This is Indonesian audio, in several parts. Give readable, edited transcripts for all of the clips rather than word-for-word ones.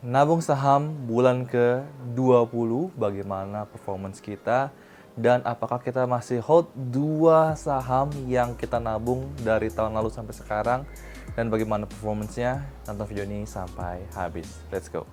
Nabung saham bulan ke-20, bagaimana performance kita, dan apakah kita masih hold dua saham yang kita nabung dari tahun lalu sampai sekarang, dan bagaimana performance-nya. Tonton video ini sampai habis. Let's go!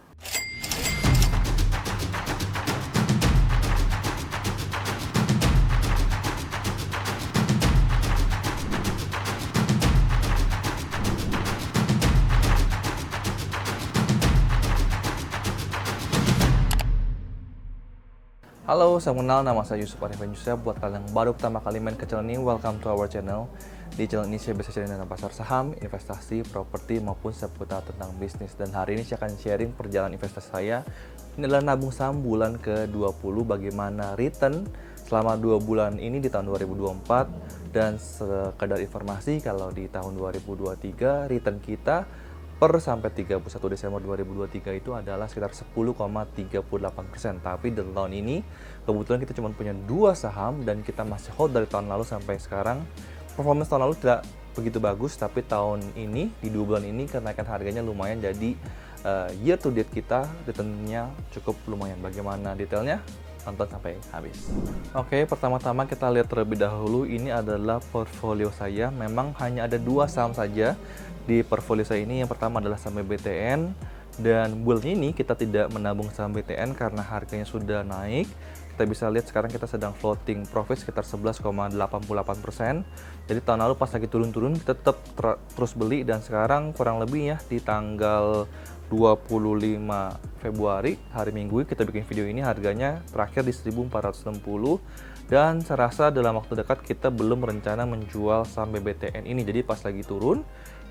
Halo, saya mengenal, nama saya Yusuf Arifin Yusuf. Buat kalian yang baru pertama kali main ke channel ini, welcome to our channel. Di channel ini saya bisa sharing tentang pasar saham, investasi, properti, maupun seputar tentang bisnis. Dan hari ini saya akan sharing perjalanan investasi saya. Ini adalah nabung saham bulan ke-20, bagaimana return selama 2 bulan ini di tahun 2024. Dan sekedar informasi, kalau di tahun 2023, return kita per sampai 31 Desember 2023 itu adalah sekitar 10,38%. Tapi di tahun ini kebetulan kita cuma punya dua saham dan kita masih hold dari tahun lalu sampai sekarang. Performance tahun lalu tidak begitu bagus, tapi tahun ini di 2 bulan ini kenaikan harganya lumayan, jadi year to date kita returnnya cukup lumayan. Bagaimana detailnya? Tonton sampai habis. Oke, pertama-tama kita lihat terlebih dahulu, ini adalah portfolio saya. Memang hanya ada dua saham saja di portfolio saya ini. Yang pertama adalah saham BTN, dan bulan ini kita tidak menabung saham BTN karena harganya sudah naik. Kita bisa lihat sekarang kita sedang floating profit sekitar 11,88%. Jadi tahun lalu pas lagi turun-turun kita tetap terus beli, dan sekarang kurang lebih ya di tanggal 25 Februari, hari Minggu, kita bikin video ini harganya terakhir di 1460, dan saya rasa dalam waktu dekat kita belum rencana menjual saham BTN ini. Jadi pas lagi turun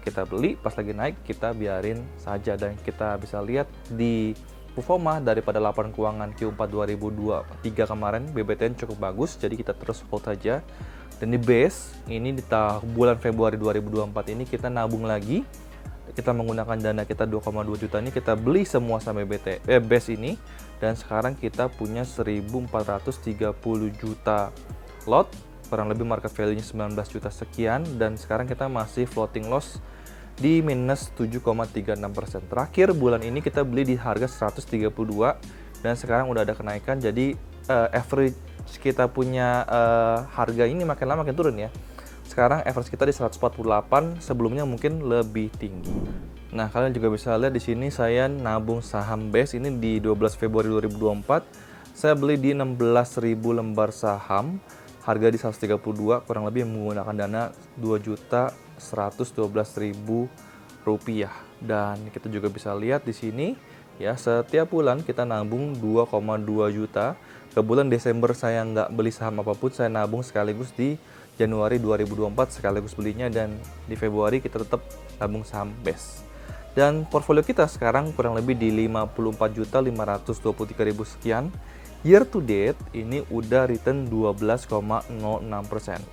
kita beli, pas lagi naik kita biarin saja. Dan kita bisa lihat di performa daripada laporan keuangan Q4 2023 kemarin, BBTN cukup bagus, jadi kita terus hold saja. Dan di base ini di bulan Februari 2024 ini kita nabung lagi. Kita menggunakan dana kita 2,2 juta ini, kita beli semua saham base ini, dan sekarang kita punya 1430 juta lot, kurang lebih market value-nya 19 juta sekian, dan sekarang kita masih floating loss di minus 7,36%. Terakhir bulan ini kita beli di harga 132, dan sekarang udah ada kenaikan, jadi average kita punya harga ini makin lama makin turun ya. Sekarang average kita di 148, sebelumnya mungkin lebih tinggi. Nah, kalian juga bisa lihat di sini saya nabung saham base ini di 12 Februari 2024. Saya beli di 16.000 lembar saham, harga di 132, kurang lebih menggunakan dana 2.112.000 rupiah. Dan kita juga bisa lihat di sini ya, setiap bulan kita nabung 2,2 juta. Ke bulan Desember saya nggak beli saham apapun, saya nabung sekaligus di Januari 2024 sekaligus belinya, dan di Februari kita tetap nabung saham base. Dan portfolio kita sekarang kurang lebih di 54.523.000 sekian. Year to date ini udah return 12,06%.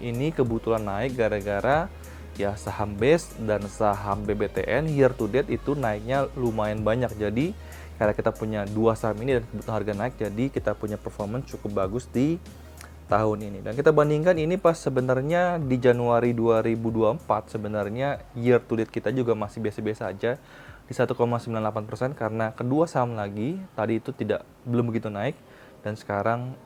Ini kebetulan naik gara-gara ya saham base dan saham BBTN year to date itu naiknya lumayan banyak. Jadi karena kita punya dua saham ini dan kebetulan harga naik, jadi kita punya performance cukup bagus di tahun ini. Dan kita bandingkan ini pas sebenarnya di Januari 2024, sebenarnya year to date kita juga masih biasa-biasa aja di 1,98%, karena kedua saham lagi tadi itu belum begitu naik, dan sekarang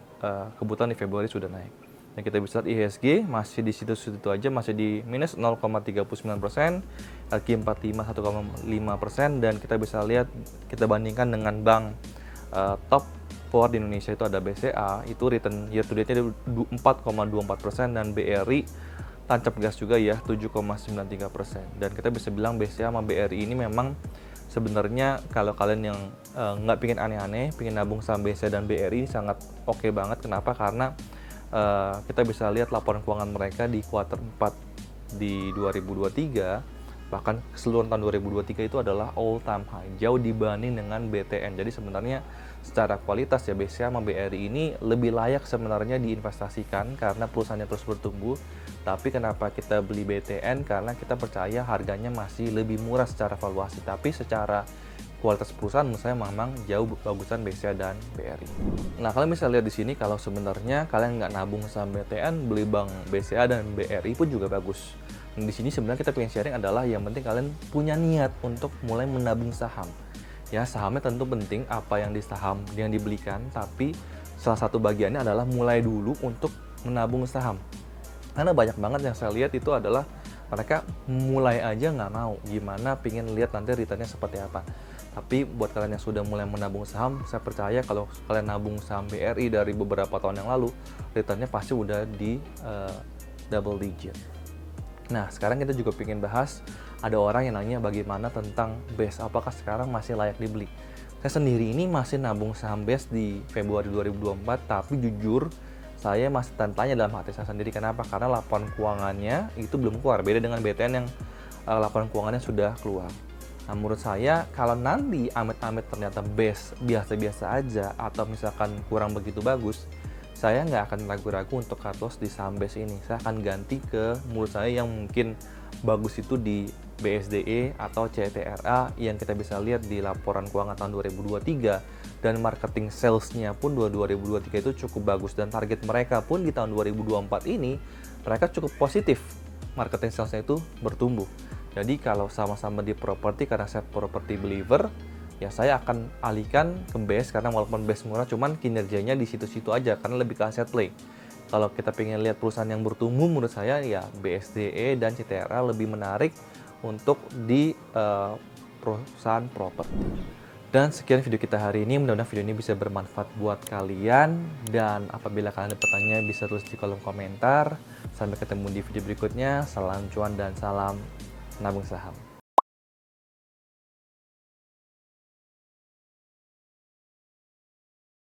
kebetulan di Februari sudah naik. Dan kita bisa lihat IHSG masih di situ-situ aja, masih di minus 0,39%, LQ45 1,5%, dan kita bisa lihat, kita bandingkan dengan bank top 4 di Indonesia itu ada BCA, itu return year to date-nya 4,24%, dan BRI tancap gas juga ya 7,93%. Dan kita bisa bilang BCA sama BRI ini memang sebenarnya kalau kalian yang nggak pingin aneh-aneh, pingin nabung saham BCA dan BRI, sangat oke banget. Kenapa? Karena kita bisa lihat laporan keuangan mereka di kuartal 4 di 2023, bahkan keseluruhan tahun 2023 itu adalah all time high, jauh dibanding dengan BTN. Jadi sebenarnya secara kualitas ya BCA sama BRI ini lebih layak sebenarnya diinvestasikan karena perusahaannya terus bertumbuh. Tapi kenapa kita beli BTN? Karena kita percaya harganya masih lebih murah secara valuasi, tapi secara kualitas perusahaan menurut saya memang jauh bagusan BCA dan BRI. Nah, kalian bisa lihat di sini kalau sebenarnya kalian nggak nabung saham BTN, beli bank BCA dan BRI pun juga bagus. Dan di sini sebenarnya kita pengen sharing adalah yang penting kalian punya niat untuk mulai menabung saham. Ya, sahamnya tentu penting apa yang di saham yang dibelikan, tapi salah satu bagiannya adalah mulai dulu untuk menabung saham. Karena banyak banget yang saya lihat itu adalah mereka mulai aja nggak mau, gimana pingin lihat nanti returnnya seperti apa. Tapi buat kalian yang sudah mulai menabung saham, saya percaya kalau kalian nabung saham BRI dari beberapa tahun yang lalu, returnnya pasti udah di double digit. Nah, sekarang kita juga pengen bahas, ada orang yang nanya bagaimana tentang BES, apakah sekarang masih layak dibeli. Saya sendiri ini masih nabung saham BES di Februari 2024, tapi jujur saya masih tanya dalam hati saya sendiri. Kenapa? Karena laporan keuangannya itu belum keluar, beda dengan BTN yang laporan keuangannya sudah keluar. Nah, menurut saya kalau nanti amit-amit ternyata BES biasa-biasa aja atau misalkan kurang begitu bagus, saya nggak akan ragu-ragu untuk cut loss di saham BES ini. Saya akan ganti ke menurut saya yang mungkin bagus itu di BSDE atau CTRA yang kita bisa lihat di laporan keuangan tahun 2023, dan marketing sales-nya pun 2023 itu cukup bagus, dan target mereka pun di tahun 2024 ini mereka cukup positif, marketing sales-nya itu bertumbuh. Jadi kalau sama-sama di properti, karena saya property believer, ya saya akan alihkan ke BES, karena walaupun BES murah cuman kinerjanya di situ-situ aja karena lebih ke aset play. Kalau kita pengen lihat perusahaan yang bertumbuh, menurut saya ya BSDE dan CTRA lebih menarik untuk di perusahaan properti. Dan sekian video kita hari ini, mudah-mudahan video ini bisa bermanfaat buat kalian, dan apabila kalian ada pertanyaan bisa tulis di kolom komentar. Sampai ketemu di video berikutnya, salam cuan dan salam nabung saham.